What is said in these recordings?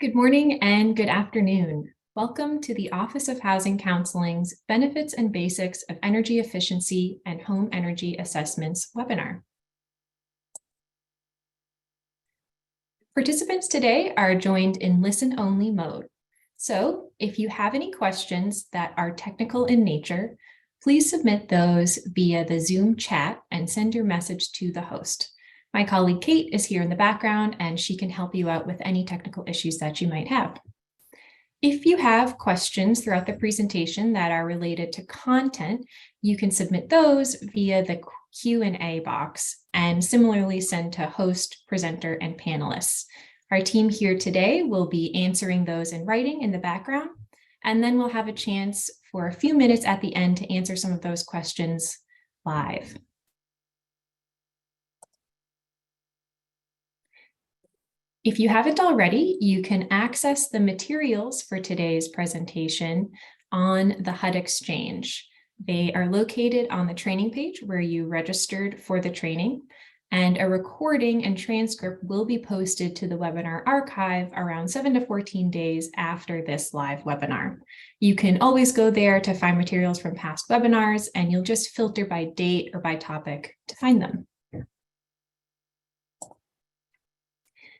Good morning and good afternoon. Welcome to the Office of Housing Counseling's Benefits and Basics of Energy Efficiency and Home Energy Assessments webinar. Participants today are joined in listen-only mode. So if you have any questions that are technical in nature, please submit those via the Zoom chat and send your message to the host. My colleague Kate is here in the background and she can help you out with any technical issues that you might have. If you have questions throughout the presentation that are related to content, you can submit those via the Q&A box and similarly send to host, presenter, and panelists. Our team here today will be answering those in writing in the background, and then we'll have a chance for a few minutes at the end to answer some of those questions live. If you haven't already, you can access the materials for today's presentation on the HUD Exchange. They are located on the training page where you registered for the training, and a recording and transcript will be posted to the webinar archive around 7 to 14 days after this live webinar. You can always go there to find materials from past webinars, and you'll just filter by date or by topic to find them.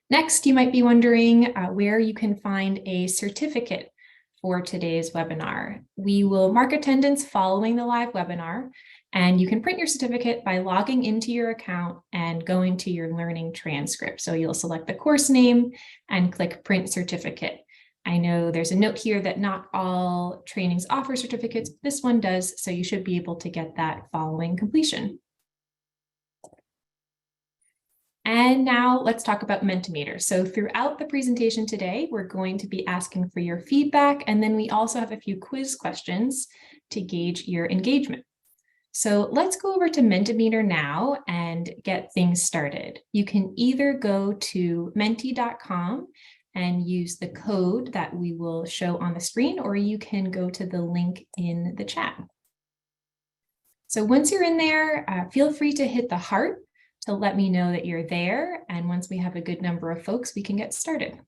Next, you might be wondering where you can find a certificate for today's webinar. We will mark attendance following the live webinar, and you can print your certificate by logging into your account and going to your learning transcript. So you'll select the course name and click Print Certificate. I know there's a note here that not all trainings offer certificates. This one does, so you should be able to get that following completion. And now let's talk about Mentimeter. So throughout the presentation today, we're going to be asking for your feedback, and then we also have a few quiz questions to gauge your engagement. So let's go over to Mentimeter now and get things started. You can either go to menti.com and use the code that we will show on the screen, or you can go to the link in the chat. So once you're in there, feel free to hit the heart to let me know that you're there. And once we have a good number of folks, we can get started.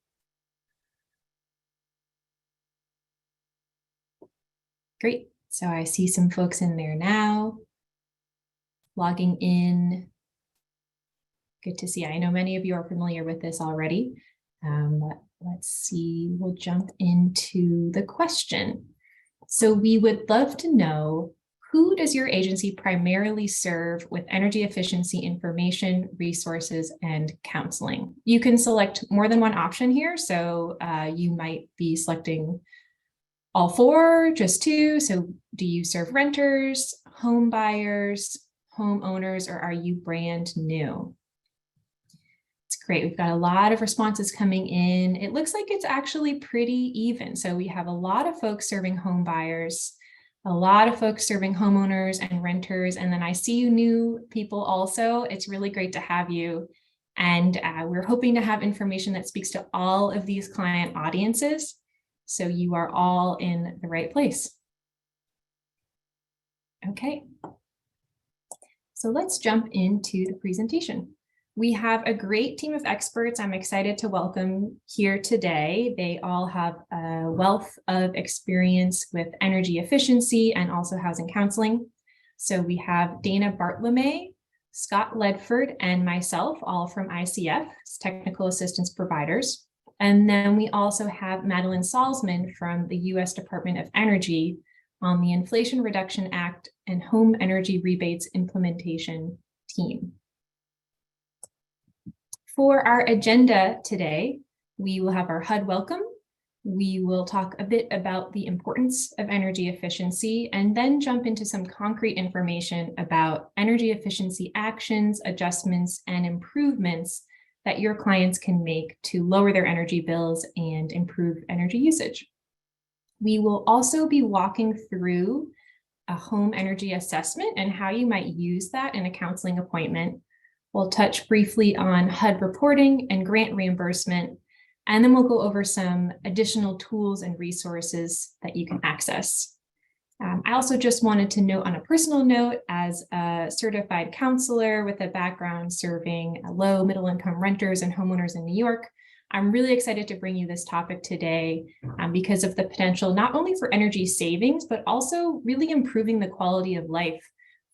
Great. So I see some folks in there now, logging in. Good to see. I know many of you are familiar with this already. But let's see, we'll jump into the question. So we would love to know, who does your agency primarily serve with energy efficiency information, resources, and counseling? You can select more than one option here. So you might be selecting all four, just two. So do you serve renters, home buyers, homeowners, or are you brand new? It's great. We've got a lot of responses coming in. It looks like it's actually pretty even. So we have a lot of folks serving home buyers, a lot of folks serving homeowners and renters. And then I see you new people also. It's really great to have you. And we're hoping to have information that speaks to all of these client audiences. So you are all in the right place. Okay. So let's jump into the presentation. We have a great team of experts I'm excited to welcome here today. They all have a wealth of experience with energy efficiency and also housing counseling. So we have Dana Bartolome, Scott Ledford, and myself, all from ICF, technical assistance providers. And then we also have Madeline Salzman from the US Department of Energy on the Inflation Reduction Act and Home Energy Rebates Implementation team. For our agenda today, we will have our HUD welcome. We will talk a bit about the importance of energy efficiency and then jump into some concrete information about energy efficiency actions, adjustments, and improvements that your clients can make to lower their energy bills and improve energy usage. We will also be walking through a home energy assessment and how you might use that in a counseling appointment. We'll touch briefly on HUD reporting and grant reimbursement, and then we'll go over some additional tools and resources that you can access. I also just wanted to note on a personal note, as a certified counselor with a background serving low middle income renters and homeowners in New York, I'm really excited to bring you this topic today because of the potential not only for energy savings, but also really improving the quality of life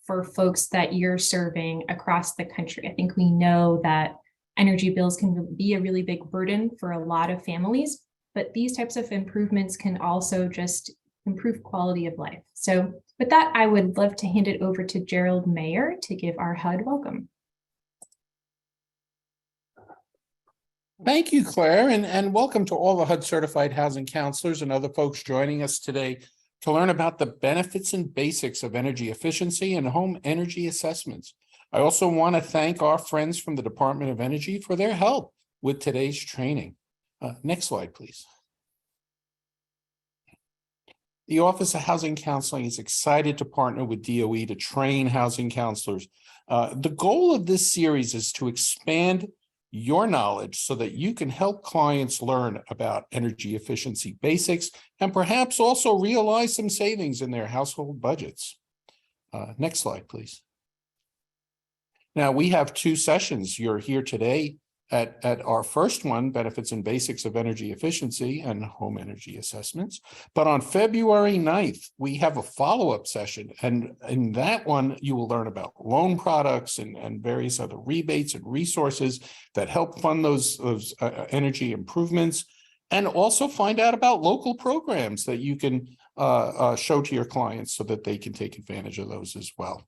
for folks that you're serving across the country. I think we know that energy bills can be a really big burden for a lot of families, but these types of improvements can also just improve quality of life. So with that, I would love to hand it over to Gerald Mayer to give our HUD welcome. Thank you, Claire, and welcome to all the HUD certified housing counselors and other folks joining us today to learn about the benefits and basics of energy efficiency and home energy assessments. I also want to thank our friends from the Department of Energy for their help with today's training. Next slide, please. The Office of Housing Counseling is excited to partner with DOE to train housing counselors. The goal of this series is to expand your knowledge so that you can help clients learn about energy efficiency basics and perhaps also realize some savings in their household budgets. Next slide, please. Now, we have two sessions. You're here today at our first one, Benefits and Basics of Energy Efficiency and Home Energy Assessments. But on February 9th, we have a follow-up session. And in that one, you will learn about loan products and various other rebates and resources that help fund those energy improvements, and also find out about local programs that you can show to your clients so that they can take advantage of those as well.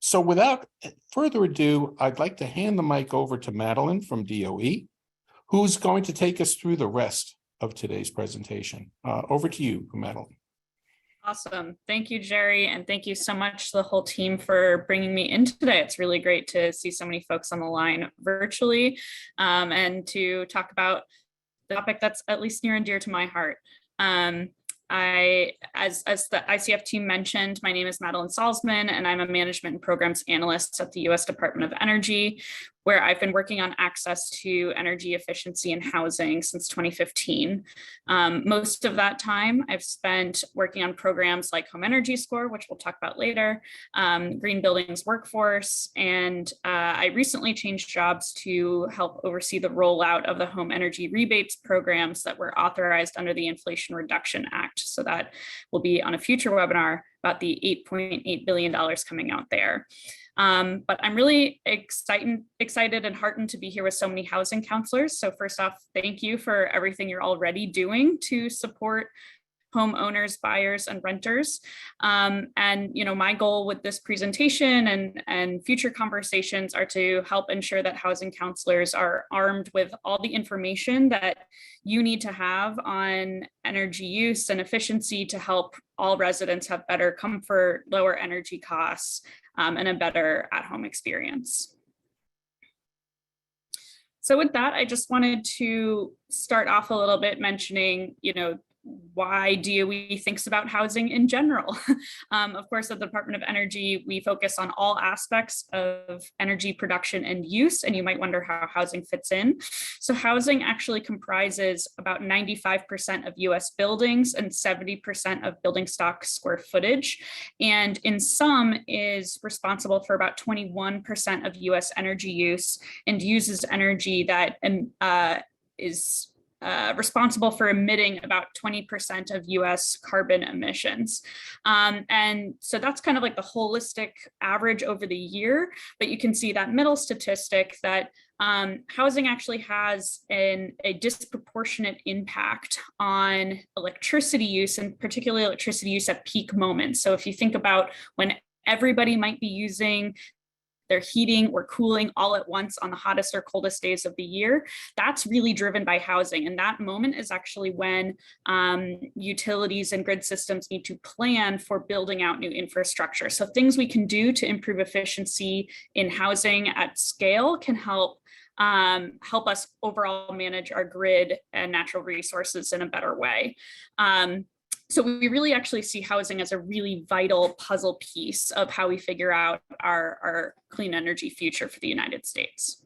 So without further ado, I'd like to hand the mic over to Madeline from DOE, who's going to take us through the rest of today's presentation. Over to you, Madeline. Awesome. Thank you, Jerry. And thank you so much to the whole team for bringing me in today. It's really great to see so many folks on the line virtually and to talk about the topic that's at least near and dear to my heart. As the ICF team mentioned, my name is Madeline Salzman, and I'm a management and programs analyst at the U.S. Department of Energy, where I've been working on access to energy efficiency and housing since 2015. Most of that time I've spent working on programs like Home Energy Score, which we'll talk about later, Green Buildings Workforce, and I recently changed jobs to help oversee the rollout of the home energy rebates programs that were authorized under the Inflation Reduction Act. So that will be on a future webinar about the $8.8 billion coming out there. But I'm really excited and heartened to be here with so many housing counselors. So first off, thank you for everything you're already doing to support homeowners, buyers, and renters. And my goal with this presentation and future conversations are to help ensure that housing counselors are armed with all the information that you need to have on energy use and efficiency to help all residents have better comfort, lower energy costs, and a better at-home experience. So with that, I just wanted to start off a little bit mentioning, why DOE thinks about housing in general. Of course, at the Department of Energy, we focus on all aspects of energy production and use, and you might wonder how housing fits in. So housing actually comprises about 95% of US buildings and 70% of building stock square footage, and in sum is responsible for about 21% of US energy use and uses energy that is responsible for emitting about 20% of US carbon emissions. And so that's kind of like the holistic average over the year, but you can see that middle statistic that housing actually has a disproportionate impact on electricity use, and particularly electricity use at peak moments. So if you think about when everybody might be using their heating or cooling all at once on the hottest or coldest days of the year, that's really driven by housing. And that moment is actually when utilities and grid systems need to plan for building out new infrastructure. So things we can do to improve efficiency in housing at scale can help us overall manage our grid and natural resources in a better way. So we really actually see housing as a really vital puzzle piece of how we figure out our clean energy future for the United States.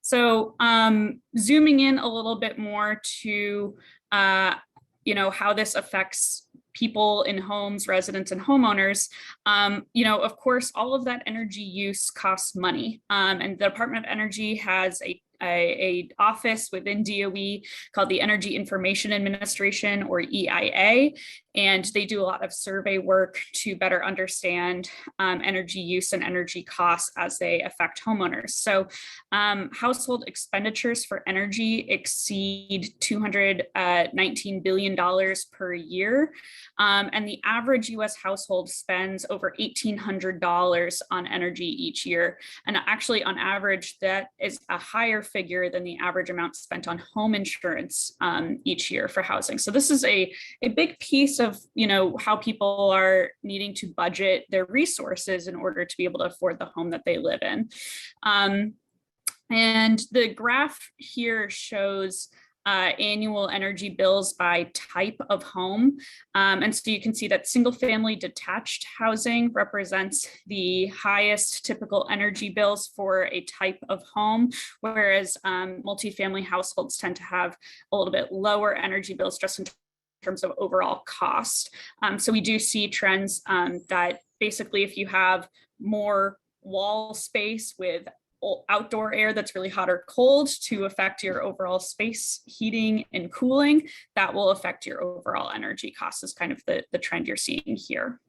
So zooming in a little bit more to how this affects people in homes, residents and homeowners, of course, all of that energy use costs money. And the Department of Energy has a office within DOE called the Energy Information Administration, or EIA, and they do a lot of survey work to better understand energy use and energy costs as they affect homeowners. So household expenditures for energy exceed $219 billion per year. And the average US household spends over $1,800 on energy each year. And actually, on average, that is a higher figure than the average amount spent on home insurance each year for housing. So this is a big piece of how people are needing to budget their resources in order to be able to afford the home that they live in. And the graph here shows annual energy bills by type of home. And so you can see that single family detached housing represents the highest typical energy bills for a type of home, whereas multifamily households tend to have a little bit lower energy bills just in terms of overall cost. So we do see trends that basically if you have more wall space with outdoor air that's really hot or cold to affect your overall space heating and cooling, that will affect your overall energy costs, is kind of the trend you're seeing here.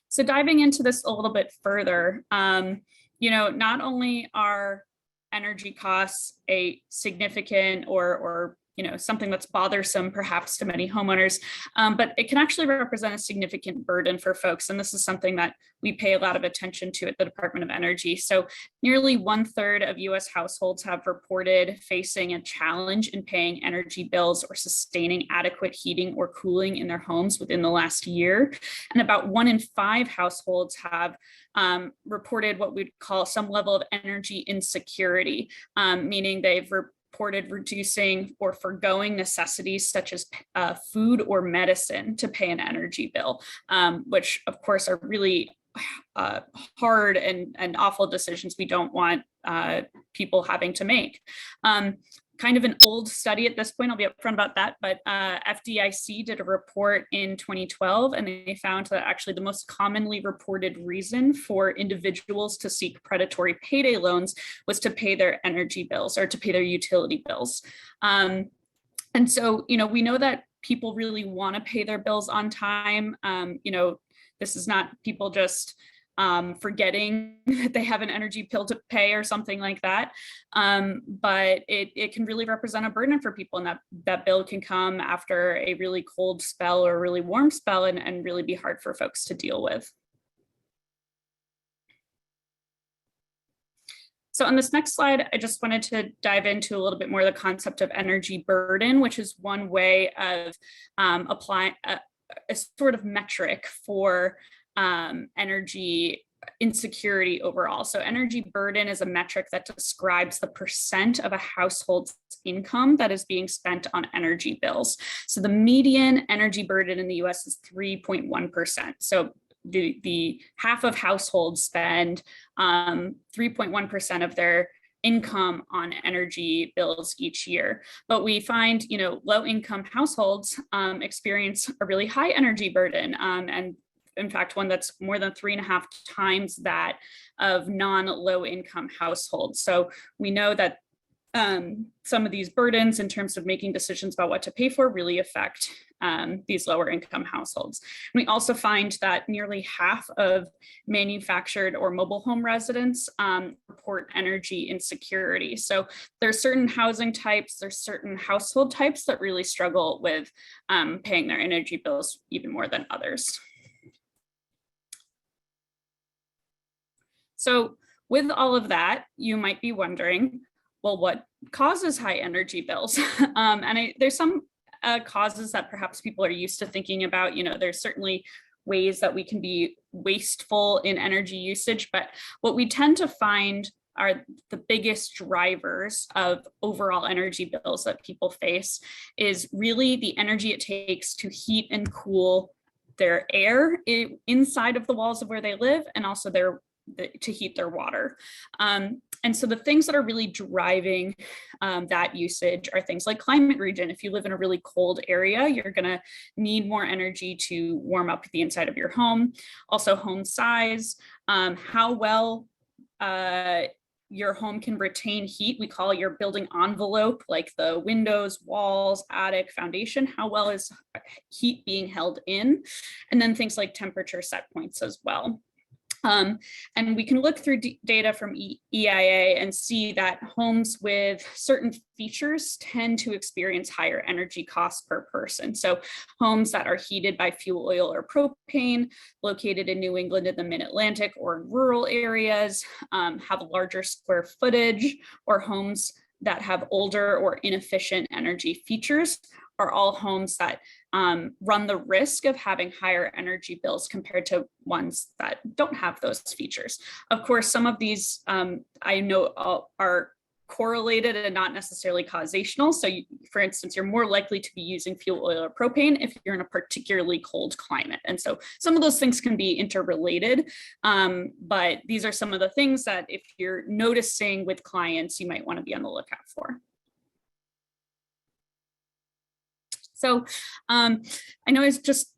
So diving into this a little bit further, not only are energy costs a significant or something that's bothersome perhaps to many homeowners, but it can actually represent a significant burden for folks. And this is something that we pay a lot of attention to at the Department of Energy. So nearly 1/3 of US households have reported facing a challenge in paying energy bills or sustaining adequate heating or cooling in their homes within the last year. And about 1 in 5 households have reported what we'd call some level of energy insecurity, meaning they've reported reducing or foregoing necessities such as food or medicine to pay an energy bill, which of course are really hard and awful decisions we don't want people having to make. Kind of an old study at this point, I'll be upfront about that, but FDIC did a report in 2012, and they found that actually the most commonly reported reason for individuals to seek predatory payday loans was to pay their energy bills or to pay their utility bills. And so, we know that people really want to pay their bills on time. This is not people just forgetting that they have an energy bill to pay or something like that. But it can really represent a burden for people, and that bill can come after a really cold spell or a really warm spell and really be hard for folks to deal with. So on this next slide, I just wanted to dive into a little bit more of the concept of energy burden, which is one way of applying a sort of metric for energy insecurity overall. So energy burden is a metric that describes the percent of a household's income that is being spent on energy bills. So the median energy burden in the US is 3.1%. So the half of households spend 3.1% of their income on energy bills each year. But we find, low income households experience a really high energy burden, and in fact, one that's more than 3.5 times that of non-low income households. So we know that some of these burdens in terms of making decisions about what to pay for really affect these lower income households. And we also find that nearly half of manufactured or mobile home residents report energy insecurity. So there's certain housing types, there's certain household types that really struggle with paying their energy bills even more than others. So with all of that, you might be wondering, well, what causes high energy bills? There's some causes that perhaps people are used to thinking about. There's certainly ways that we can be wasteful in energy usage, but what we tend to find are the biggest drivers of overall energy bills that people face is really the energy it takes to heat and cool their air inside of the walls of where they live, and also their to heat their water. And so the things that are really driving that usage are things like climate region. If you live in a really cold area, you're going to need more energy to warm up the inside of your home. Also, home size, how well your home can retain heat. We call it your building envelope, like the windows, walls, attic, foundation. How well is heat being held in? And then things like temperature set points as well. And we can look through data from EIA and see that homes with certain features tend to experience higher energy costs per person. So homes that are heated by fuel oil or propane, located in New England in the mid-Atlantic or in rural areas, have larger square footage, or homes that have older or inefficient energy features are all homes that run the risk of having higher energy bills compared to ones that don't have those features. Of course, some of these I know are correlated and not necessarily causational. So for instance, you're more likely to be using fuel oil or propane if you're in a particularly cold climate. And so some of those things can be interrelated, but these are some of the things that if you're noticing with clients, you might want to be on the lookout for. So I know I just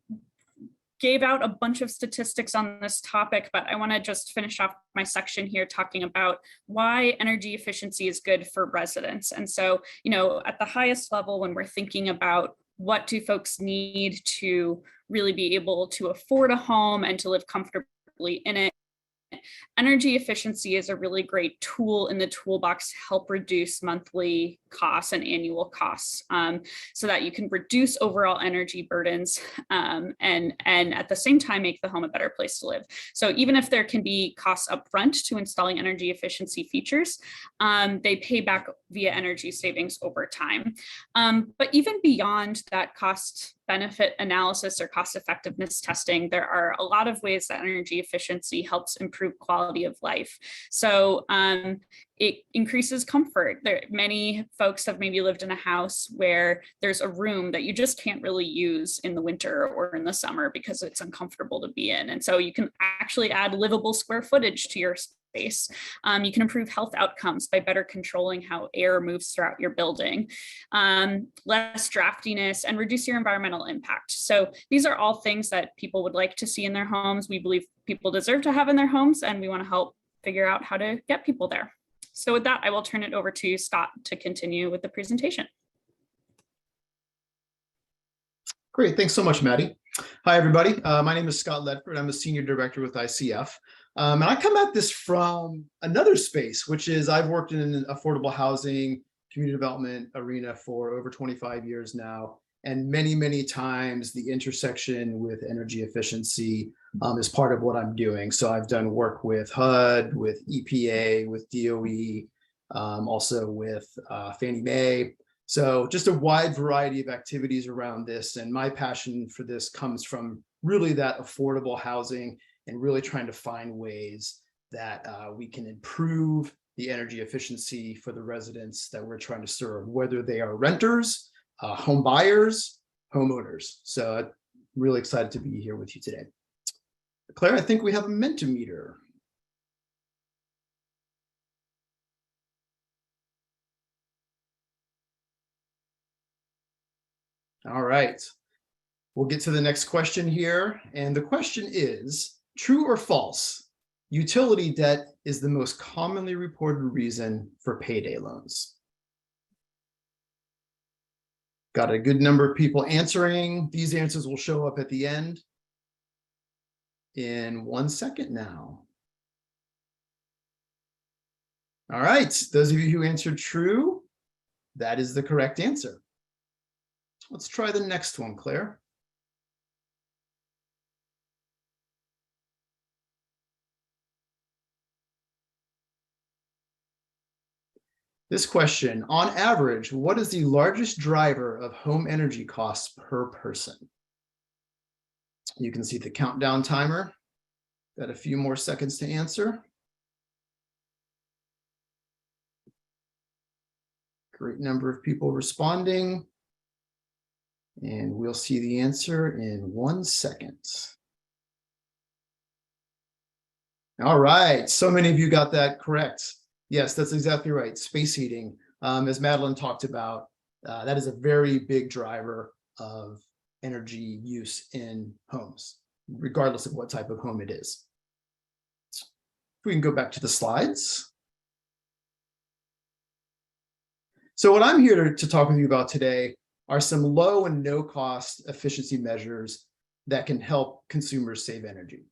gave out a bunch of statistics on this topic, but I want to just finish off my section here talking about why energy efficiency is good for residents. And so, you know, at the highest level, when we're thinking about what do folks need to really be able to afford a home and to live comfortably in it, energy efficiency is a really great tool in the toolbox to help reduce monthly costs and annual costs, so that you can reduce overall energy burdens and at the same time make the home a better place to live. So even if there can be costs upfront to installing energy efficiency features, they pay back via energy savings over time. But even beyond that cost benefit analysis or cost effectiveness testing, there are a lot of ways that energy efficiency helps improve quality of life. So it increases comfort. Many folks have maybe lived in a house where there's a room that you just can't really use in the winter or in the summer because it's uncomfortable to be in. And so you can actually add livable square footage to your space. You can improve health outcomes by better controlling how air moves throughout your building, less draftiness, and reduce your environmental impact. So these are all things that people would like to see in their homes. We believe people deserve to have in their homes, and we want to help figure out how to get people there. So with that, I will turn it over to Scott to continue with the presentation. Great, thanks so much, Maddie. Hi, everybody. My name is Scott Ledford. I'm a senior director with ICF. And I come at this from another space, which is I've worked in an affordable housing, community development arena for over 25 years now. And many, many times the intersection with energy efficiency is part of what I'm doing. So I've done work with HUD, with EPA, with DOE, also with Fannie Mae. So just a wide variety of activities around this. And my passion for this comes from really that affordable housing and really trying to find ways that we can improve the energy efficiency for the residents that we're trying to serve, whether they are renters, home buyers, homeowners. So I'm really excited to be here with you today. Claire, I think we have a Mentimeter. All right, we'll get to the next question here. And the question is, true or false? Utility debt is the most commonly reported reason for payday loans. Got a good number of people answering. These answers will show up at the end in 1 second now. All right, those of you who answered true, that is the correct answer. Let's try the next one, Claire. This question, on average, what is the largest driver of home energy costs per person? You can see the countdown timer. Got a few more seconds to answer. Great number of people responding. And we'll see the answer in 1 second. All right, so many of you got that correct. Yes, that's exactly right. Space heating, as Madeline talked about, that is a very big driver of energy use in homes, regardless of what type of home it is. If we can go back to the slides. So what I'm here to talk with you about today are some low and no cost efficiency measures that can help consumers save energy.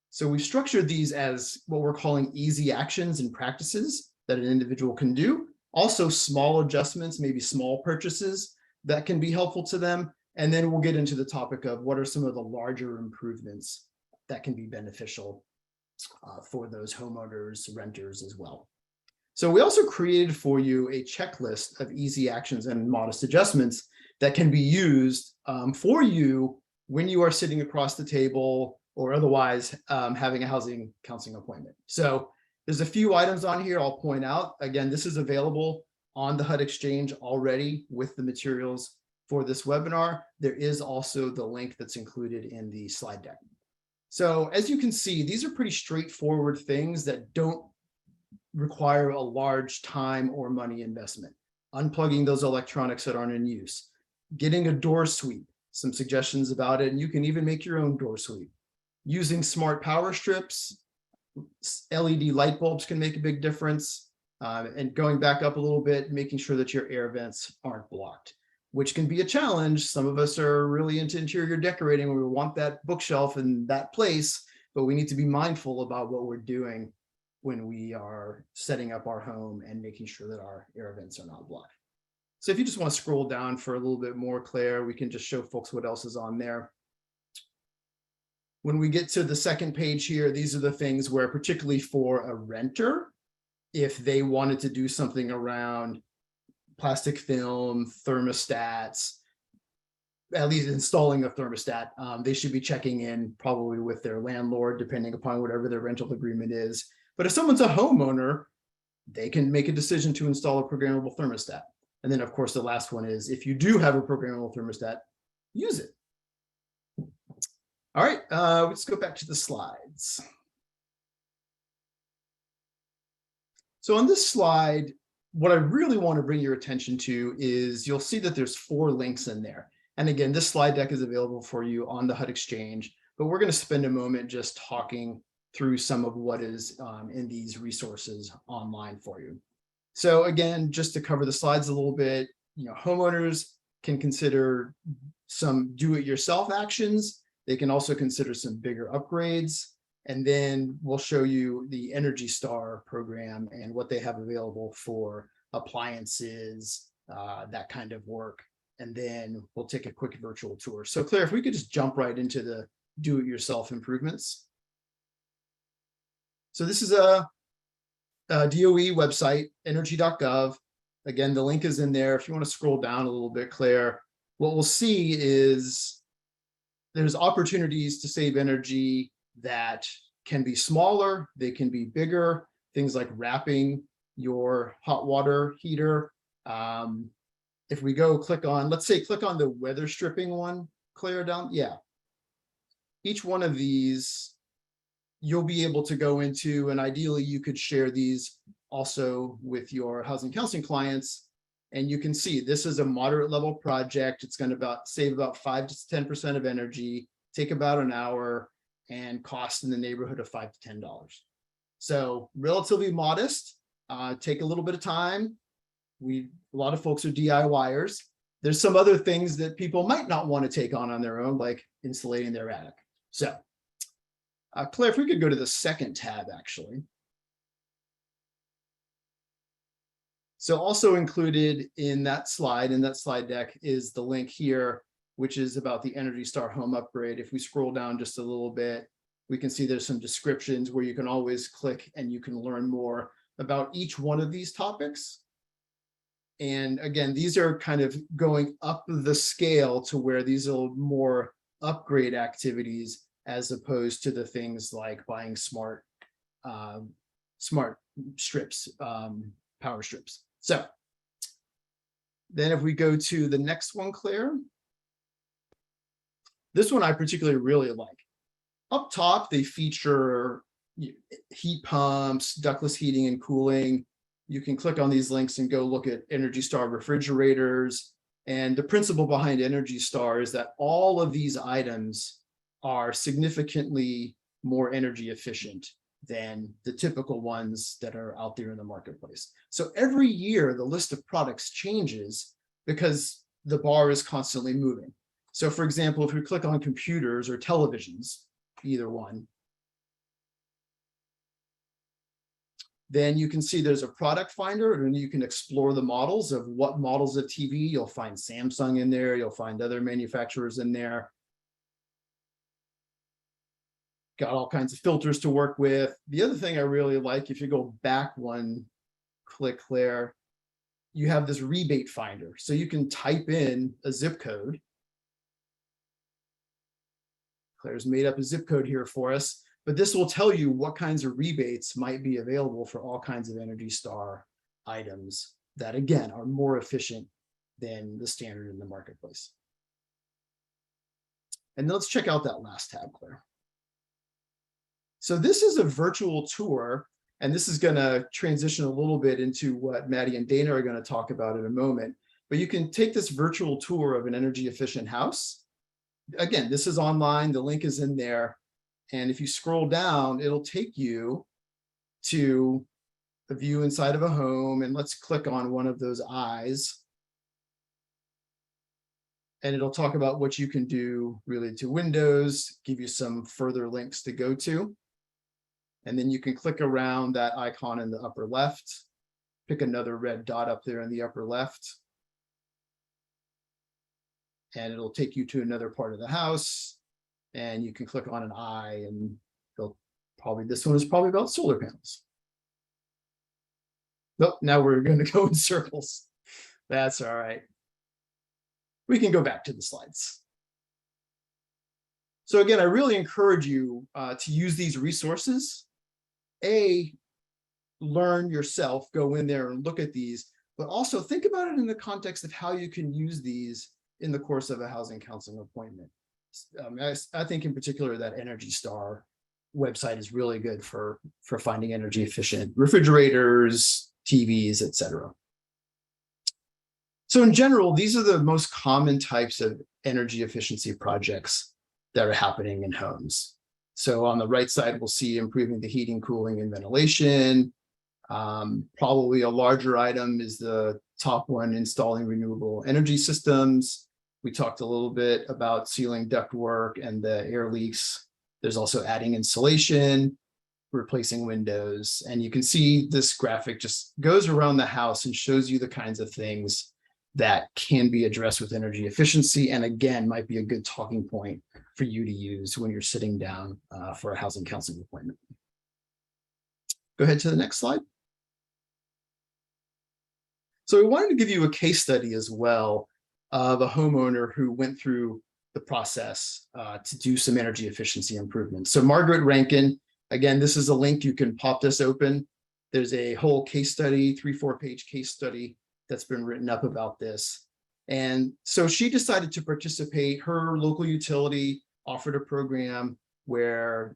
So we've structured these as what we're calling easy actions and practices that an individual can do. Also small adjustments, maybe small purchases that can be helpful to them. And then we'll get into the topic of what are some of the larger improvements that can be beneficial for those homeowners, renters as well. So we also created for you a checklist of easy actions and modest adjustments that can be used for you when you are sitting across the table or otherwise having a housing counseling appointment. So there's a few items on here I'll point out. Again, this is available on the HUD Exchange already with the materials for this webinar. There is also the link that's included in the slide deck. So as you can see, these are pretty straightforward things that don't require a large time or money investment. Unplugging those electronics that aren't in use, getting a door sweep, some suggestions about it, and you can even make your own door sweep. Using smart power strips, LED light bulbs can make a big difference. And going back up a little bit, making sure that your air vents aren't blocked, which can be a challenge. Some of us are really into interior decorating where we want that bookshelf in that place, but we need to be mindful about what we're doing when we are setting up our home and making sure that our air vents are not blocked. So if you just want to scroll down for a little bit more, Claire, we can just show folks what else is on there. When we get to the second page here, these are the things where, particularly for a renter, if they wanted to do something around plastic film, thermostats, at least installing a thermostat, they should be checking in probably with their landlord, depending upon whatever their rental agreement is. But if someone's a homeowner, they can make a decision to install a programmable thermostat. And then, of course, the last one is if you do have a programmable thermostat, use it. All right, let's go back to the slides. So on this slide, what I really want to bring your attention to is you'll see that there's 4 links in there. And again, this slide deck is available for you on the HUD Exchange, but we're going to spend a moment just talking through some of what is in these resources online for you. So again, just to cover the slides a little bit, homeowners can consider some do-it-yourself actions. They can also consider some bigger upgrades. And then we'll show you the Energy Star program and what they have available for appliances, that kind of work. And then we'll take a quick virtual tour. So Claire, if we could just jump right into the do-it-yourself improvements. So this is a DOE website, energy.gov. Again, the link is in there. If you want to scroll down a little bit, Claire, what we'll see is there's opportunities to save energy that can be smaller, they can be bigger, things like wrapping your hot water heater. If we go click on, let's say, click on the weather stripping one, Claire, down. Yeah. Each one of these, you'll be able to go into, and ideally you could share these also with your housing counseling clients. And you can see this is a moderate level project. It's going to save about 5 to 10% of energy, take about an hour, and cost in the neighborhood of $5 to $10. So relatively modest, take a little bit of time. A lot of folks are DIYers. There's some other things that people might not want to take on their own, like insulating their attic. So Claire, if we could go to the second tab, actually. So also included in that slide deck is the link here, which is about the Energy Star home upgrade. If we scroll down just a little bit, we can see there's some descriptions where you can always click and you can learn more about each one of these topics. And again, these are kind of going up the scale to where these are more upgrade activities as opposed to the things like buying smart strips, power strips. So then if we go to the next one, Claire, this one I particularly really like. Up top, they feature heat pumps, ductless heating and cooling. You can click on these links and go look at Energy Star refrigerators. And the principle behind Energy Star is that all of these items are significantly more energy efficient than the typical ones that are out there in the marketplace. So every year, the list of products changes because the bar is constantly moving. So for example, if we click on computers or televisions, either one, then you can see there's a product finder and you can explore the models of what models of TV. You'll find Samsung in there. You'll find other manufacturers in there. Got all kinds of filters to work with. The other thing I really like, if you go back one click there, you have this rebate finder. So you can type in a zip code. Claire's made up a zip code here for us, but this will tell you what kinds of rebates might be available for all kinds of Energy Star items that, again, are more efficient than the standard in the marketplace. And let's check out that last tab, Claire. So this is a virtual tour, and this is going to transition a little bit into what Maddie and Dana are going to talk about in a moment. But you can take this virtual tour of an energy efficient house. Again, this is online. The link is in there. And if you scroll down, it'll take you to a view inside of a home. And let's click on one of those eyes. And it'll talk about what you can do related to windows, give you some further links to go to. And then you can click around that icon in the upper left, pick another red dot up there in the upper left. And it'll take you to another part of the house. And you can click on an eye and this one is probably about solar panels. Nope, now we're going to go in circles. That's all right. We can go back to the slides. So again, I really encourage you to use these resources. Learn yourself, go in there and look at these, but also think about it in the context of how you can use these in the course of a housing counseling appointment. I think in particular that Energy Star website is really good for finding energy efficient refrigerators, TVs, etc. So in general, these are the most common types of energy efficiency projects that are happening in homes. So on the right side, we'll see improving the heating, cooling, and ventilation. Probably a larger item is the top one, installing renewable energy systems. We talked a little bit about sealing ductwork and the air leaks. There's also adding insulation, replacing windows. And you can see this graphic just goes around the house and shows you the kinds of things that can be addressed with energy efficiency. And again, might be a good talking point for you to use when you're sitting down for a housing counseling appointment. Go ahead to the next slide. So we wanted to give you a case study as well of a homeowner who went through the process to do some energy efficiency improvements. So Margaret Rankin, again, this is a link. You can pop this open. There's a whole case study, 3-4 page case study that's been written up about this. And so she decided to participate. Her local utility offered a program where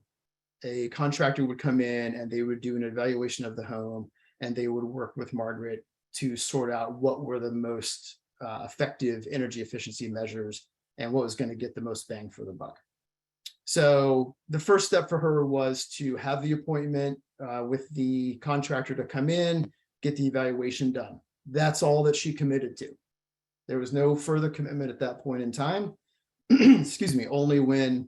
a contractor would come in and they would do an evaluation of the home, and they would work with Margaret to sort out what were the most effective energy efficiency measures and what was going to get the most bang for the buck. So the first step for her was to have the appointment with the contractor to come in, get the evaluation done. That's all that she committed to. There was no further commitment at that point in time. Excuse me, only when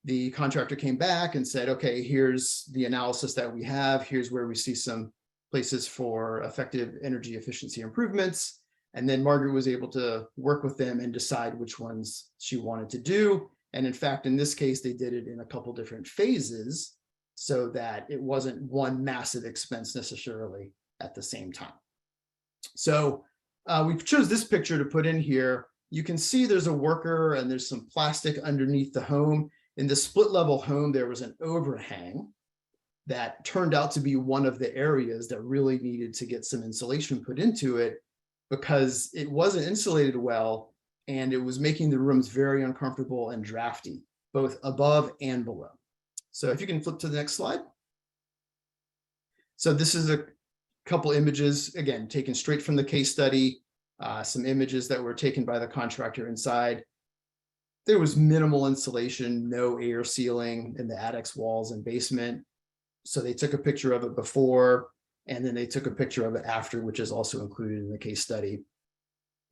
the contractor came back and said, okay, here's the analysis that we have. Here's where we see some places for effective energy efficiency improvements. And then Margaret was able to work with them and decide which ones she wanted to do. And in fact, in this case, they did it in a couple different phases so that it wasn't one massive expense necessarily at the same time. So we chose this picture to put in here. You can see there's a worker and there's some plastic underneath the home. In the split level home, there was an overhang that turned out to be one of the areas that really needed to get some insulation put into it because it wasn't insulated well and it was making the rooms very uncomfortable and drafty, both above and below. So if you can flip to the next slide. So this is a couple images, again, taken straight from the case study, some images that were taken by the contractor inside. There was minimal insulation, no air sealing in the attic's walls and basement. So they took a picture of it before, and then they took a picture of it after, which is also included in the case study.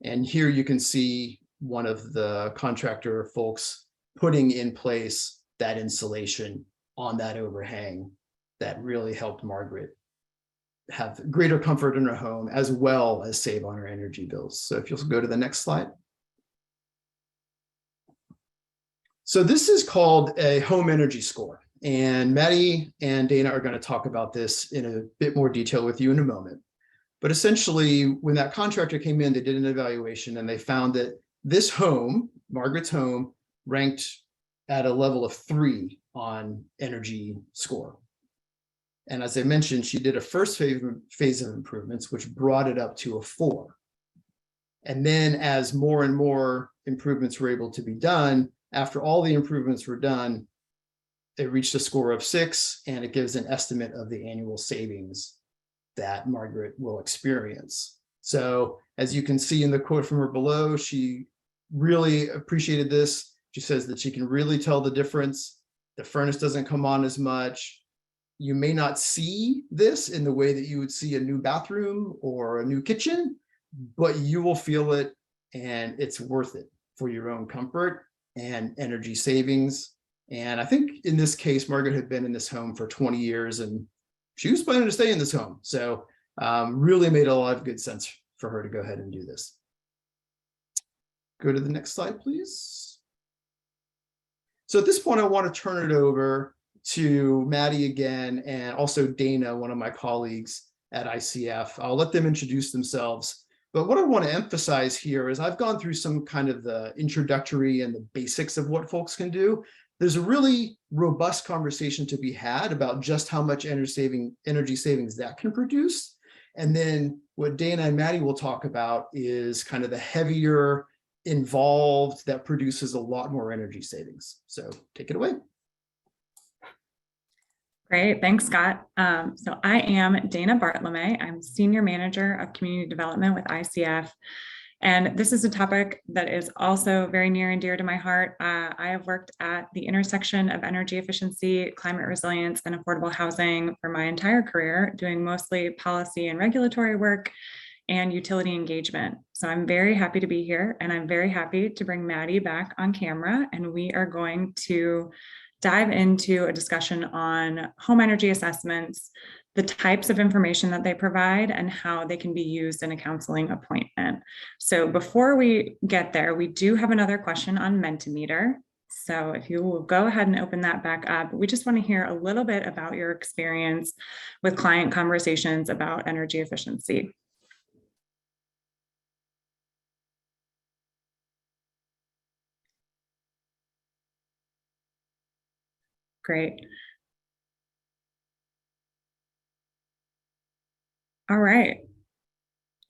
And here you can see one of the contractor folks putting in place that insulation on that overhang that really helped Margaret have greater comfort in her home, as well as save on her energy bills. So if you'll go to the next slide. So this is called a home energy score. And Maddie and Dana are going to talk about this in a bit more detail with you in a moment. But essentially, when that contractor came in, they did an evaluation and they found that this home, Margaret's home, ranked at a level of 3 on energy score. And as I mentioned, she did a first phase of improvements, which brought it up to a 4. And then as more and more improvements were able to be done, after all the improvements were done, it reached a score of 6, and it gives an estimate of the annual savings that Margaret will experience. So as you can see in the quote from her below, she really appreciated this. She says that she can really tell the difference. The furnace doesn't come on as much. You may not see this in the way that you would see a new bathroom or a new kitchen, but you will feel it, and it's worth it for your own comfort and energy savings. And I think in this case, Margaret had been in this home for 20 years and she was planning to stay in this home. So really made a lot of good sense for her to go ahead and do this. Go to the next slide, please. So at this point, I want to turn it over to Maddie again, and also Dana, one of my colleagues at ICF. I'll let them introduce themselves. But what I want to emphasize here is I've gone through some kind of the introductory and the basics of what folks can do. There's a really robust conversation to be had about just how much energy savings that can produce. And then what Dana and Maddie will talk about is kind of the heavier, involved, that produces a lot more energy savings. So take it away. Great, thanks, Scott. So I am Dana Bartlome. I'm Senior Manager of Community Development with ICF. And this is a topic that is also very near and dear to my heart. I have worked at the intersection of energy efficiency, climate resilience, and affordable housing for my entire career, doing mostly policy and regulatory work and utility engagement. So I'm very happy to be here, and I'm very happy to bring Maddie back on camera, and we are going to dive into a discussion on home energy assessments, the types of information that they provide, and how they can be used in a counseling appointment. So before we get there, we do have another question on Mentimeter. So if you will go ahead and open that back up, we just want to hear a little bit about your experience with client conversations about energy efficiency. Great. All right.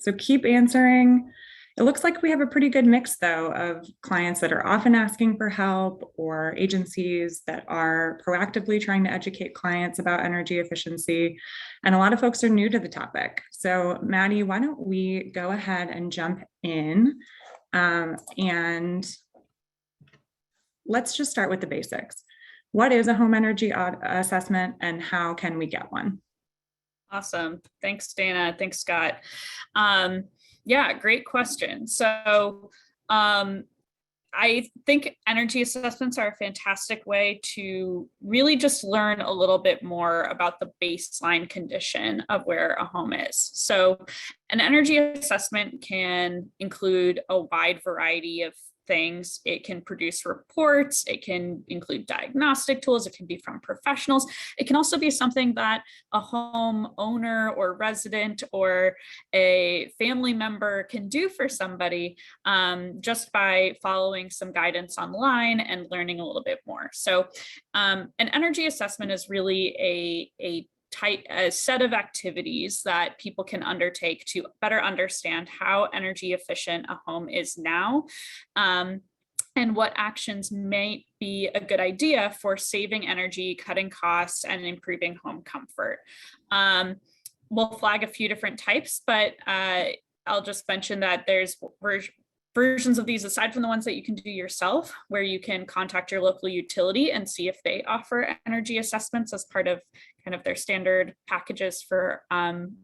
So keep answering. It looks like we have a pretty good mix, though, of clients that are often asking for help or agencies that are proactively trying to educate clients about energy efficiency. And a lot of folks are new to the topic. So Maddie, why don't we go ahead and jump in, and let's just start with the basics. What is a home energy assessment, and how can we get one? Awesome. Thanks, Dana. Thanks, Scott. Yeah, great question. So I think energy assessments are a fantastic way to really just learn a little bit more about the baseline condition of where a home is. So an energy assessment can include a wide variety of things. It can produce reports, it can include diagnostic tools, it can be from professionals. It can also be something that a home owner or resident or a family member can do for somebody just by following some guidance online and learning a little bit more. So an energy assessment is really a set of activities that people can undertake to better understand how energy efficient a home is now, and what actions may be a good idea for saving energy, cutting costs, and improving home comfort. we'll flag a few different types, but I'll just mention that there's versions of these aside from the ones that you can do yourself, where you can contact your local utility and see if they offer energy assessments as part of kind of their standard packages for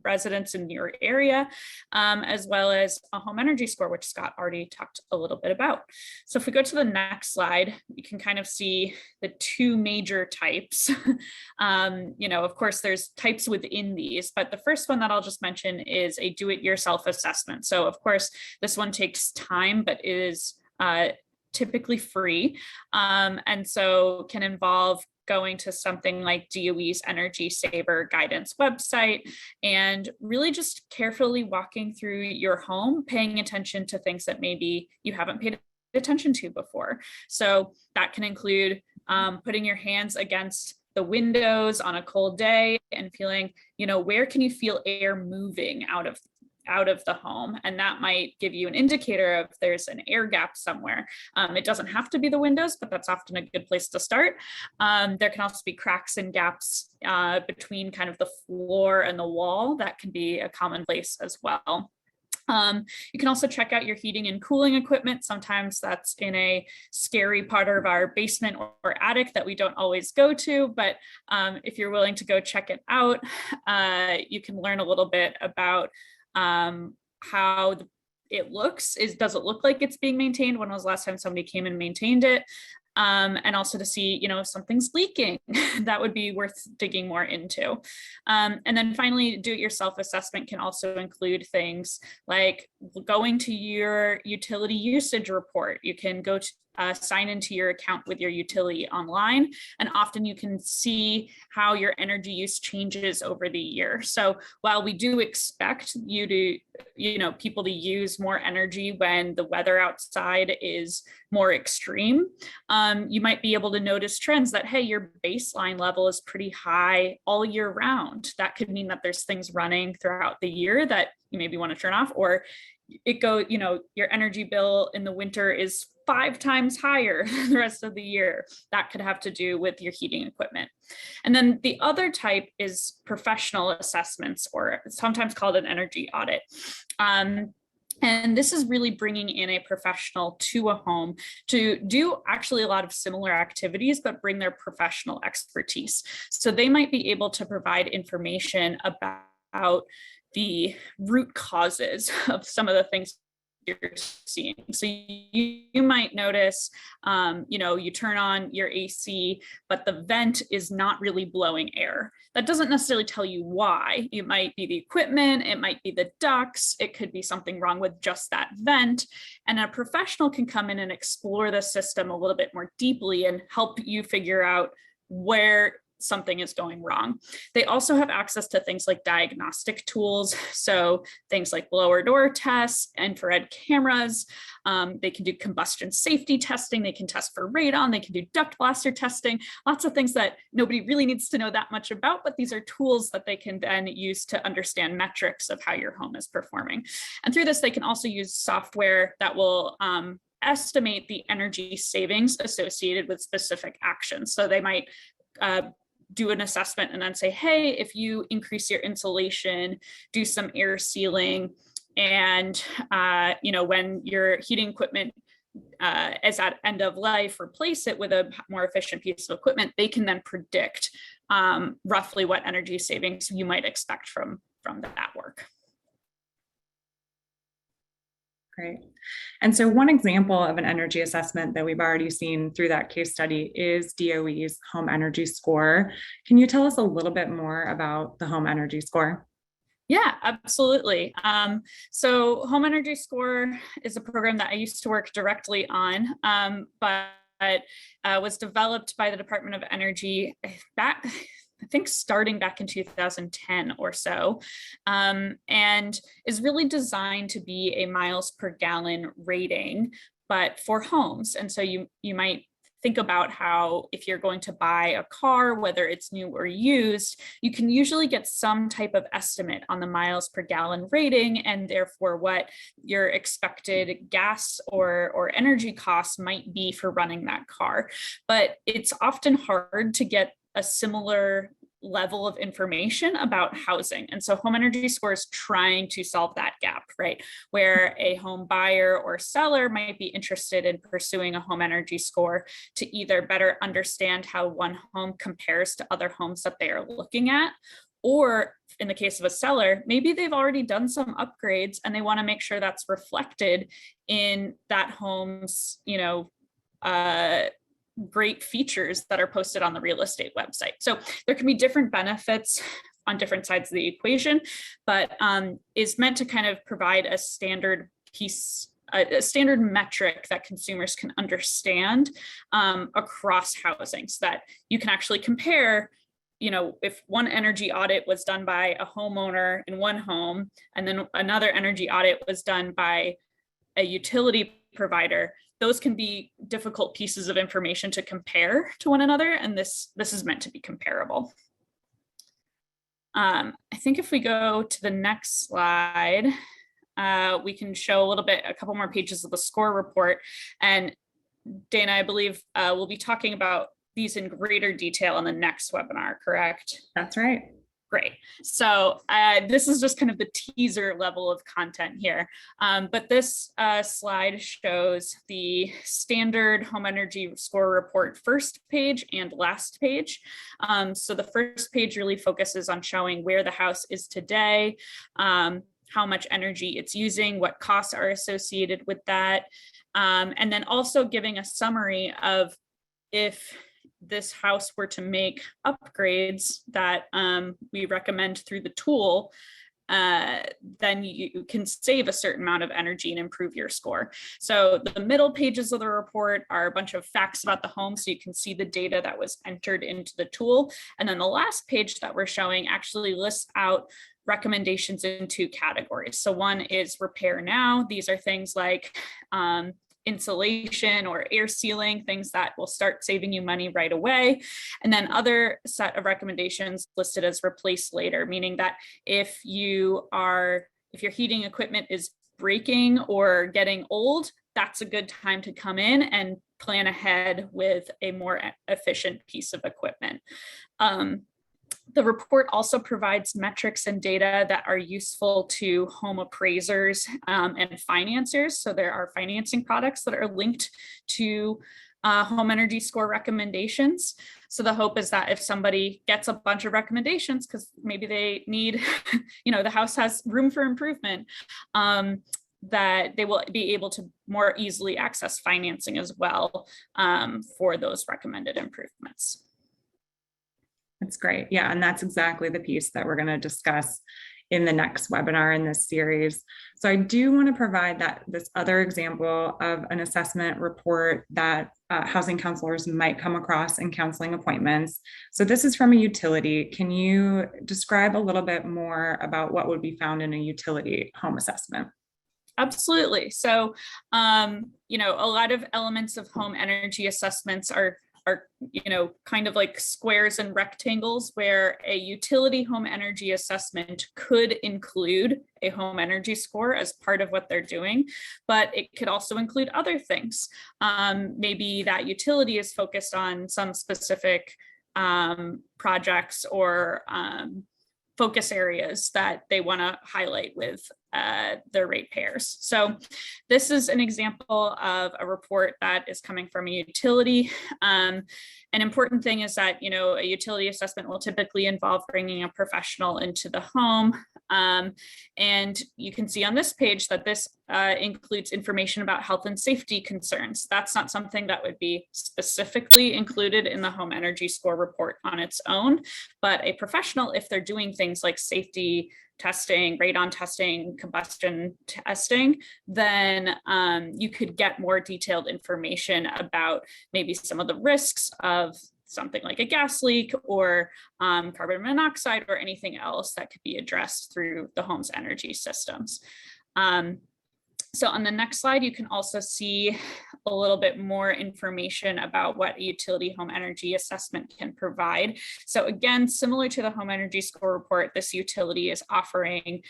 residents in your area, as well as a home energy score, which Scott already talked a little bit about. So if we go to the next slide, you can kind of see the two major types. Of course, there's types within these, but the first one that I'll just mention is a do-it-yourself assessment. So of course, this one takes time, but is typically free. And so can involve going to something like DOE's Energy Saver Guidance website and really just carefully walking through your home, paying attention to things that maybe you haven't paid attention to before. So that can include putting your hands against the windows on a cold day and feeling, where can you feel air moving out of the home? And that might give you an indicator of there's an air gap somewhere. It doesn't have to be the windows, but that's often a good place to start. There can also be cracks and gaps between kind of the floor and the wall. That can be a common place as well. You can also check out your heating and cooling equipment. Sometimes that's in a scary part of our basement or attic that we don't always go to, but if you're willing to go check it out, you can learn a little bit about how it looks. Does it look like it's being maintained? When was the last time somebody came and maintained it? And also to see, if something's leaking, that would be worth digging more into. And then finally, do-it-yourself assessment can also include things like going to your utility usage report. You can go to sign into your account with your utility online, and often you can see how your energy use changes over the year. So while we do expect you to, people to use more energy when the weather outside is more extreme, you might be able to notice trends that, hey, your baseline level is pretty high all year round. That could mean that there's things running throughout the year that you maybe want to turn off, or your energy bill in the winter is 5 times higher than the rest of the year. That could have to do with your heating equipment. And then the other type is professional assessments, or sometimes called an energy audit. And this is really bringing in a professional to a home to do actually a lot of similar activities, but bring their professional expertise. So they might be able to provide information about the root causes of some of the things you're seeing. So you might notice, you turn on your AC, but the vent is not really blowing air. That doesn't necessarily tell you why. It might be the equipment, it might be the ducts, it could be something wrong with just that vent. And a professional can come in and explore the system a little bit more deeply and help you figure out where something is going wrong. They also have access to things like diagnostic tools. So things like blower door tests, infrared cameras. They can do combustion safety testing. They can test for radon. They can do duct blaster testing. Lots of things that nobody really needs to know that much about, but these are tools that they can then use to understand metrics of how your home is performing. And through this, they can also use software that will estimate the energy savings associated with specific actions. So they might do an assessment and then say, hey, if you increase your insulation, do some air sealing, and when your heating equipment is at end of life, replace it with a more efficient piece of equipment, they can then predict roughly what energy savings you might expect from that work. Great. And so one example of an energy assessment that we've already seen through that case study is DOE's home energy score. Can you tell us a little bit more about the home energy score? Yeah, absolutely. So home energy score is a program that I used to work directly on, but was developed by the Department of Energy I think starting back in 2010 or so, and is really designed to be a miles per gallon rating, but for homes. And so you might think about how if you're going to buy a car, whether it's new or used, you can usually get some type of estimate on the miles per gallon rating, and therefore what your expected gas or energy costs might be for running that car. But it's often hard to get a similar level of information about housing. And so home energy score is trying to solve that gap, right? Where a home buyer or seller might be interested in pursuing a home energy score to either better understand how one home compares to other homes that they are looking at, or in the case of a seller, maybe they've already done some upgrades and they want to make sure that's reflected in that home's, great features that are posted on the real estate website. So there can be different benefits on different sides of the equation, but is meant to kind of provide a standard piece, a standard metric that consumers can understand across housing, so that you can actually compare, if one energy audit was done by a homeowner in one home, and then another energy audit was done by a utility provider, those can be difficult pieces of information to compare to one another, and this is meant to be comparable. I think if we go to the next slide, we can show a couple more pages of the score report. And Dana, I believe we'll be talking about these in greater detail in the next webinar, correct? That's right. Great. So this is just kind of the teaser level of content here. But this slide shows the standard home energy score report first page and last page. So the first page really focuses on showing where the house is today, how much energy it's using, what costs are associated with that, and then also giving a summary of if this house were to make upgrades that we recommend through the tool, then you can save a certain amount of energy and improve your score. So the middle pages of the report are a bunch of facts about the home, so you can see the data that was entered into the tool. And then the last page that we're showing actually lists out recommendations in 2 categories. So one is repair now. These are things like insulation or air sealing, things that will start saving you money right away. And then other set of recommendations listed as replace later, meaning that if your heating equipment is breaking or getting old, that's a good time to come in and plan ahead with a more efficient piece of equipment. The report also provides metrics and data that are useful to home appraisers and financiers. So there are financing products that are linked to home energy score recommendations. So the hope is that if somebody gets a bunch of recommendations, because maybe they need, the house has room for improvement, that they will be able to more easily access financing as well for those recommended improvements. That's great. Yeah, and that's exactly the piece that we're going to discuss in the next webinar in this series. So I do want to provide this other example of an assessment report that housing counselors might come across in counseling appointments. So this is from a utility. Can you describe a little bit more about what would be found in a utility home assessment? Absolutely. So, a lot of elements of home energy assessments are kind of like squares and rectangles, where a utility home energy assessment could include a home energy score as part of what they're doing, but it could also include other things. Maybe that utility is focused on some specific projects or focus areas that they want to highlight with their ratepayers. So this is an example of a report that is coming from a utility. An important thing is that, a utility assessment will typically involve bringing a professional into the home. And you can see on this page that this includes information about health and safety concerns. That's not something that would be specifically included in the home energy score report on its own, but a professional, if they're doing things like safety testing, radon testing, combustion testing, then you could get more detailed information about maybe some of the risks of something like a gas leak or carbon monoxide or anything else that could be addressed through the home's energy systems. So on the next slide, you can also see a little bit more information about what a utility home energy assessment can provide. So again, similar to the home energy score report, this utility is offering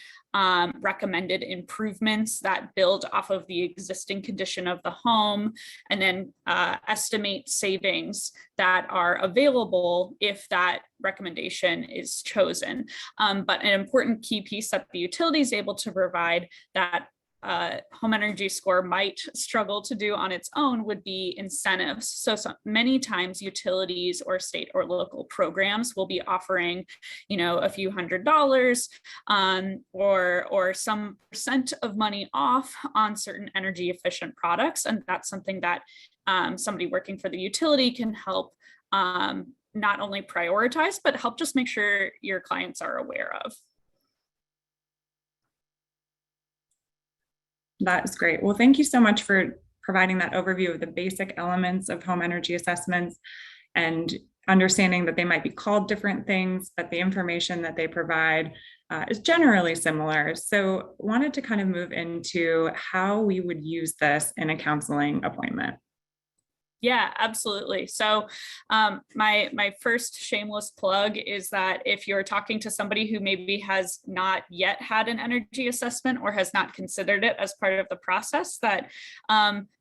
recommended improvements that build off of the existing condition of the home, and then estimate savings that are available if that recommendation is chosen. But an important key piece that the utility is able to provide that home energy score might struggle to do on its own would be incentives. So many times utilities or state or local programs will be offering, a few $100s or some percent of money off on certain energy efficient products. And that's something that somebody working for the utility can help not only prioritize, but help just make sure your clients are aware of. That is great. Well, thank you so much for providing that overview of the basic elements of home energy assessments and understanding that they might be called different things, but the information that they provide is generally similar. So wanted to kind of move into how we would use this in a counseling appointment. Yeah, absolutely. So my first shameless plug is that if you're talking to somebody who maybe has not yet had an energy assessment or has not considered it as part of the process, that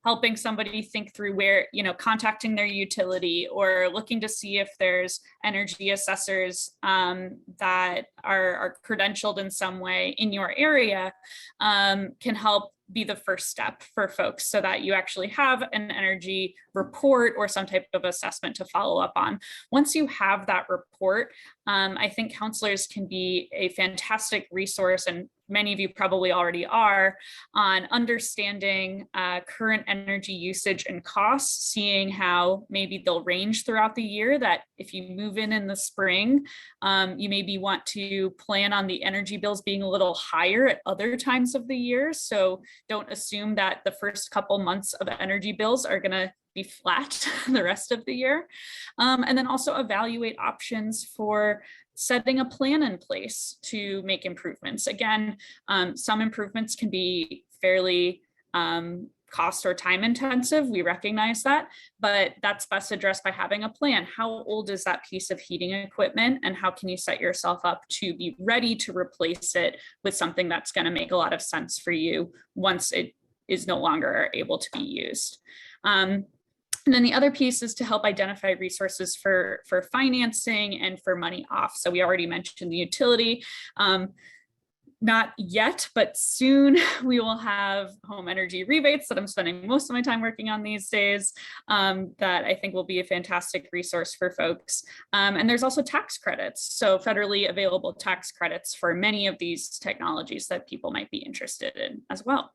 helping somebody think through where, contacting their utility or looking to see if there's energy assessors that are credentialed in some way in your area can help be the first step for folks so that you actually have an energy report or some type of assessment to follow up on. Once you have that report, I think counselors can be a fantastic resource, and many of you probably already are, on understanding current energy usage and costs, seeing how maybe they'll range throughout the year, that if you move in the spring, you maybe want to plan on the energy bills being a little higher at other times of the year. So don't assume that the first couple months of energy bills are going to be flat the rest of the year. And then also evaluate options for setting a plan in place to make improvements. Again, some improvements can be fairly cost or time intensive. We recognize that, but that's best addressed by having a plan. How old is that piece of heating equipment, and how can you set yourself up to be ready to replace it with something that's going to make a lot of sense for you once it is no longer able to be used. And then the other piece is to help identify resources for financing and for money off. So we already mentioned the utility. Not yet, but soon we will have home energy rebates that I'm spending most of my time working on these days, that I think will be a fantastic resource for folks. And there's also tax credits. So federally available tax credits for many of these technologies that people might be interested in as well.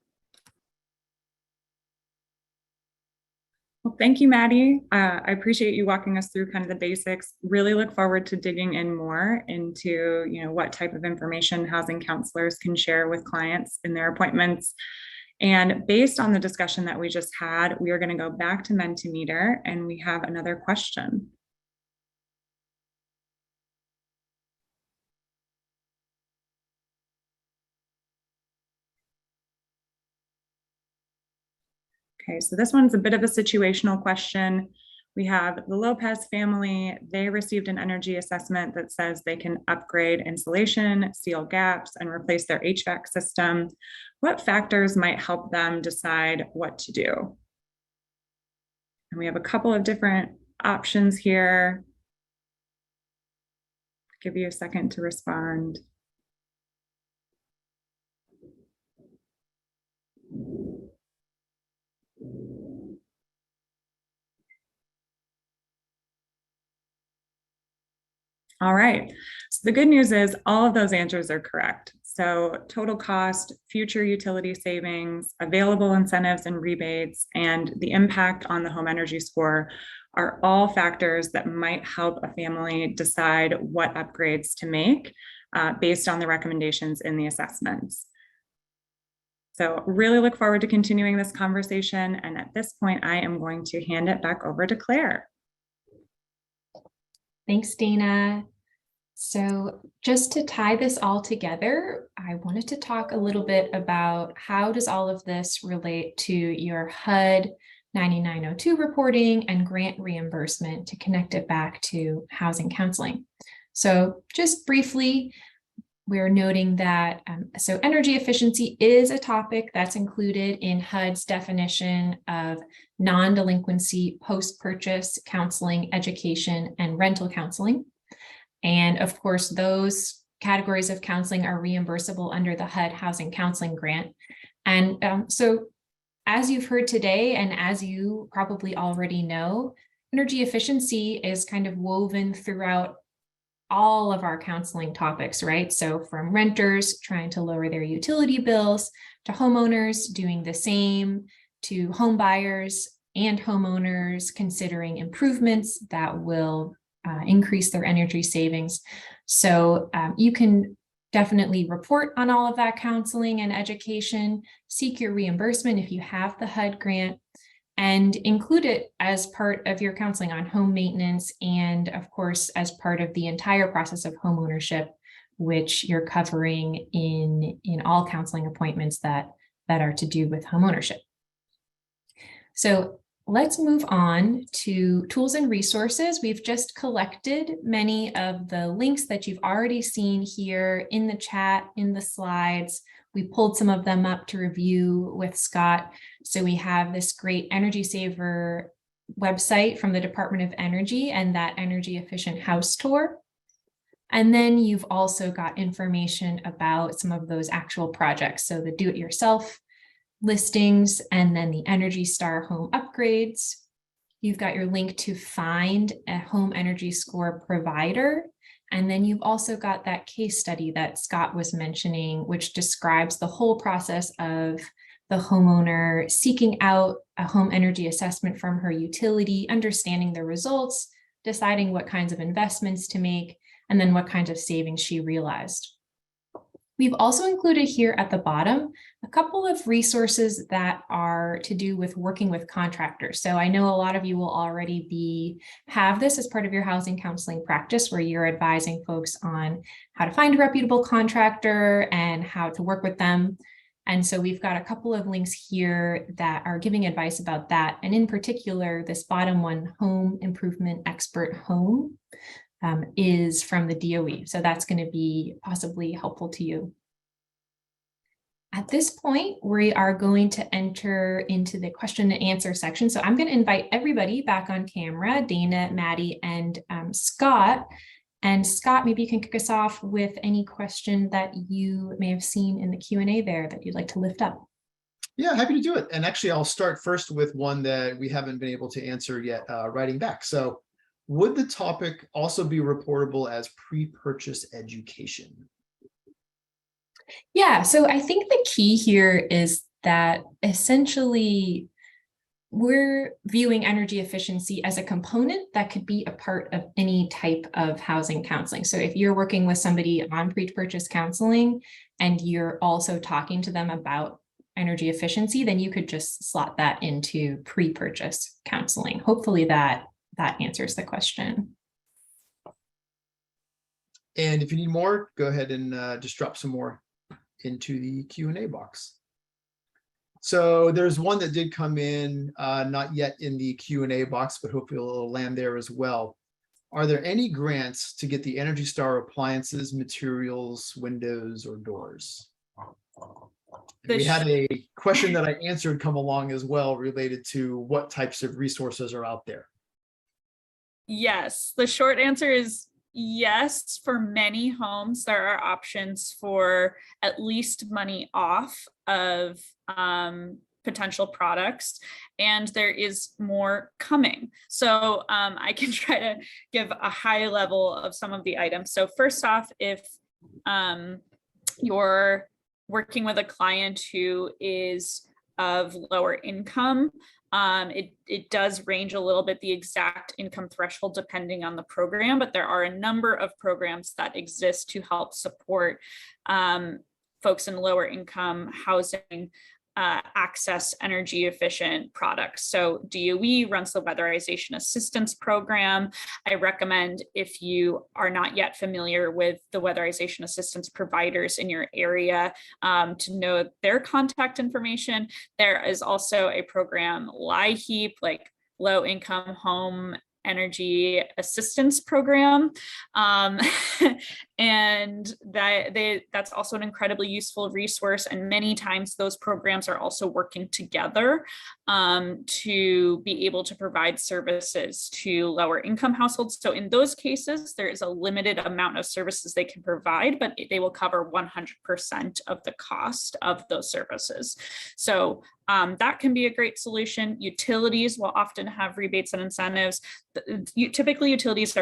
Well, thank you, Maddie. I appreciate you walking us through kind of the basics. Really look forward to digging in more into, what type of information housing counselors can share with clients in their appointments. And based on the discussion that we just had, we are going to go back to Mentimeter, and we have another question. Okay, so this one's a bit of a situational question. We have the Lopez family. They received an energy assessment that says they can upgrade insulation, seal gaps, and replace their HVAC system. What factors might help them decide what to do? And we have a couple of different options here. I'll give you a second to respond. All right, so the good news is all of those answers are correct. So total cost, future utility savings, available incentives and rebates, and the impact on the home energy score are all factors that might help a family decide what upgrades to make based on the recommendations in the assessments. So really look forward to continuing this conversation. And at this point, I am going to hand it back over to Claire. Thanks, Dana. So just to tie this all together, I wanted to talk a little bit about how does all of this relate to your HUD 9902 reporting and grant reimbursement to connect it back to housing counseling. So just briefly, we're noting that so energy efficiency is a topic that's included in HUD's definition of non-delinquency post-purchase counseling, education, and rental counseling. And of course, those categories of counseling are reimbursable under the HUD Housing Counseling Grant. And so as you've heard today, and as you probably already know, energy efficiency is kind of woven throughout all of our counseling topics, right? So from renters trying to lower their utility bills, to homeowners doing the same, to home buyers and homeowners considering improvements that will increase their energy savings. So you can definitely report on all of that counseling and education, seek your reimbursement if you have the HUD grant, and include it as part of your counseling on home maintenance, and of course, as part of the entire process of home ownership, which you're covering in all counseling appointments that are to do with home ownership. So let's move on to tools and resources. We've just collected many of the links that you've already seen here in the chat, in the slides. We pulled some of them up to review with Scott. So we have this great Energy Saver website from the Department of Energy and that energy efficient house tour. And then you've also got information about some of those actual projects. So the do-it-yourself listings, and then the Energy Star home upgrades. You've got your link to find a home energy score provider. And then you've also got that case study that Scott was mentioning, which describes the whole process of the homeowner seeking out a home energy assessment from her utility, understanding the results, deciding what kinds of investments to make, and then what kinds of savings she realized. We've also included here at the bottom a couple of resources that are to do with working with contractors. So I know a lot of you will already have this as part of your housing counseling practice, where you're advising folks on how to find a reputable contractor and how to work with them. And so we've got a couple of links here that are giving advice about that. And in particular, this bottom one, Home Improvement Expert Home, is from the DOE. So that's going to be possibly helpful to you. At this point, we are going to enter into the question and answer section. So I'm going to invite everybody back on camera, Dana, Maddie, and Scott. And Scott, maybe you can kick us off with any question that you may have seen in the Q&A there that you'd like to lift up. Yeah, happy to do it. And actually, I'll start first with one that we haven't been able to answer yet, writing back. So would the topic also be reportable as pre-purchase education? Yeah, so I think the key here is that essentially we're viewing energy efficiency as a component that could be a part of any type of housing counseling. So if you're working with somebody on pre-purchase counseling and you're also talking to them about energy efficiency, then you could just slot that into pre-purchase counseling. Hopefully that answers the question. And if you need more, go ahead and just drop some more into the Q&A box. So there's one that did come in, not yet in the Q&A box, but hopefully it'll land there as well. Are there any grants to get the Energy Star appliances, materials, windows, or doors? We had a question that I answered come along as well related to what types of resources are out there. Yes, the short answer is yes. For many homes, there are options for at least money off of potential products, and there is more coming. So I can try to give a high level of some of the items. So first off, if you're working with a client who is of lower income, it does range a little bit, the exact income threshold, depending on the program, but there are a number of programs that exist to help support folks in lower income housing. access energy efficient products. So DOE runs the Weatherization Assistance Program. I recommend, if you are not yet familiar with the weatherization assistance providers in your area, to know their contact information. There is also a program, LIHEAP, like Low Income Home Energy Assistance Program, and that's also an incredibly useful resource, and many times those programs are also working together to be able to provide services to lower income households. So in those cases, there is a limited amount of services they can provide, but they will cover 100% of the cost of those services. So that can be a great solution. Utilities will often have rebates and incentives. Typically, utilities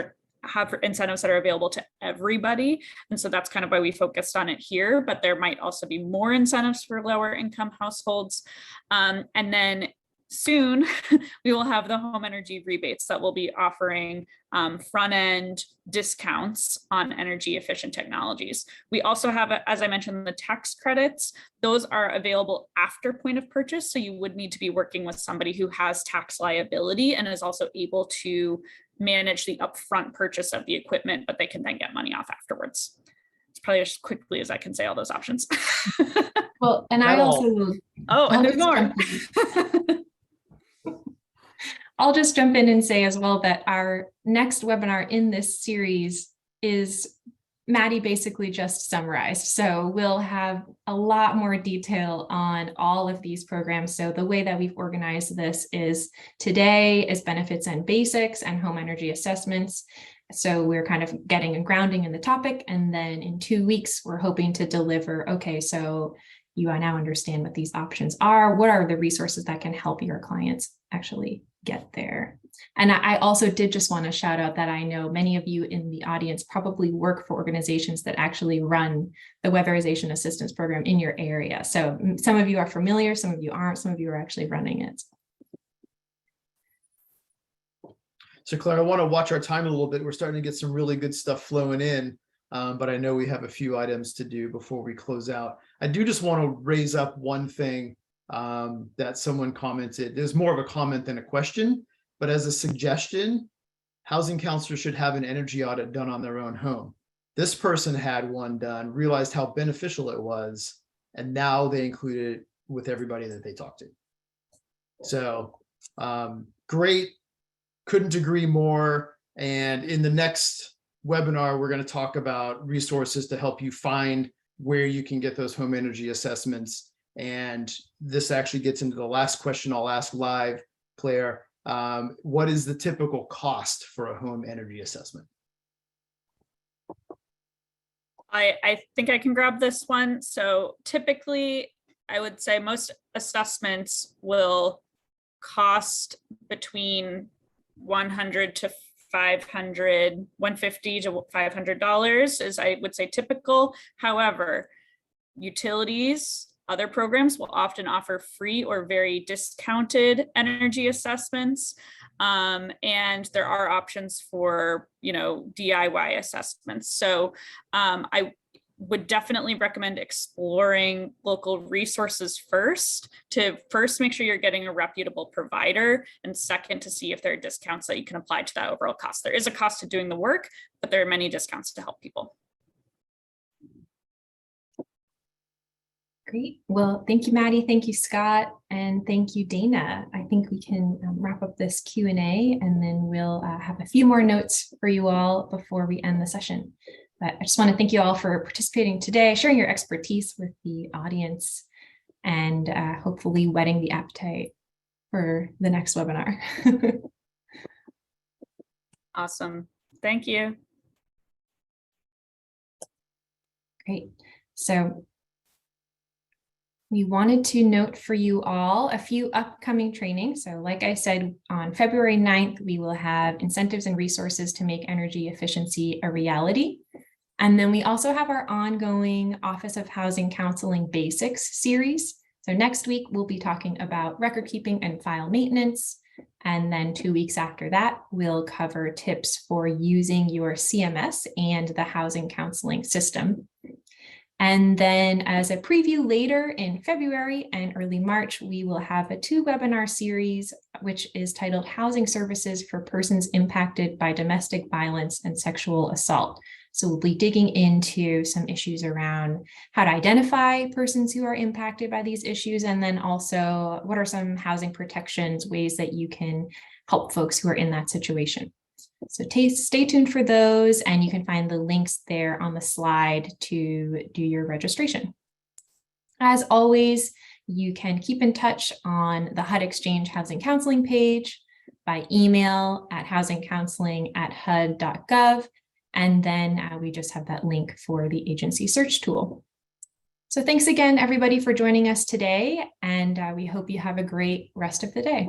have incentives that are available to everybody. And so that's kind of why we focused on it here, but there might also be more incentives for lower income households. And then soon we will have the home energy rebates that will be offering front-end discounts on energy efficient technologies. We also have, as I mentioned, the tax credits. Those are available after point of purchase. So you would need to be working with somebody who has tax liability and is also able to manage the upfront purchase of the equipment, but they can then get money off afterwards. It's probably as quickly as I can say all those options. Well, and I also will. And there's more. I'll just jump in and say as well that our next webinar in this series is Maddie basically just summarized. So we'll have a lot more detail on all of these programs. So the way that we've organized this is today is benefits and basics and home energy assessments. So we're kind of getting a grounding in the topic. And then in 2 weeks, we're hoping to deliver, okay, so you now understand what these options are. What are the resources that can help your clients actually get there? And I also did just want to shout out that I know many of you in the audience probably work for organizations that actually run the Weatherization Assistance Program in your area. So some of you are familiar, some of you aren't, some of you are actually running it. So Claire, I want to watch our time a little bit. We're starting to get some really good stuff flowing in, but I know we have a few items to do before we close out. I do just want to raise up one thing that someone commented. There's more of a comment than a question, but as a suggestion, housing counselors should have an energy audit done on their own home. This person had one done, realized how beneficial it was, and now they include it with everybody that they talk to. So great, couldn't agree more. And in the next webinar, we're going to talk about resources to help you find where you can get those home energy assessments. And this actually gets into the last question I'll ask live, Claire. What is the typical cost for a home energy assessment? I think I can grab this one. So typically, I would say most assessments will cost between $100 to $500, $150 to $500 is, I would say, typical. However, utilities, other programs will often offer free or very discounted energy assessments. And there are options for, DIY assessments. So I would definitely recommend exploring local resources first, to first make sure you're getting a reputable provider, and second, to see if there are discounts that you can apply to that overall cost. There is a cost to doing the work, but there are many discounts to help people. Great. Well, thank you, Maddie. Thank you, Scott. And thank you, Dana. I think we can wrap up this Q&A, and then we'll have a few more notes for you all before we end the session. But I just want to thank you all for participating today, sharing your expertise with the audience, and hopefully whetting the appetite for the next webinar. Awesome. Thank you. Great. So we wanted to note for you all a few upcoming trainings. So like I said, on February 9th, we will have incentives and resources to make energy efficiency a reality. And then we also have our ongoing Office of Housing Counseling Basics series. So next week, we'll be talking about record keeping and file maintenance. And then 2 weeks after that, we'll cover tips for using your CMS and the housing counseling system. And then as a preview later in February and early March, we will have a 2-webinar series, which is titled Housing Services for Persons Impacted by Domestic Violence and Sexual Assault. So we'll be digging into some issues around how to identify persons who are impacted by these issues, and then also what are some housing protections, ways that you can help folks who are in that situation. So stay tuned for those, and you can find the links there on the slide to do your registration. As always, you can keep in touch on the HUD Exchange Housing Counseling page, by email at housingcounseling@hud.gov, and then we just have that link for the agency search tool. So thanks again, everybody, for joining us today, and we hope you have a great rest of the day.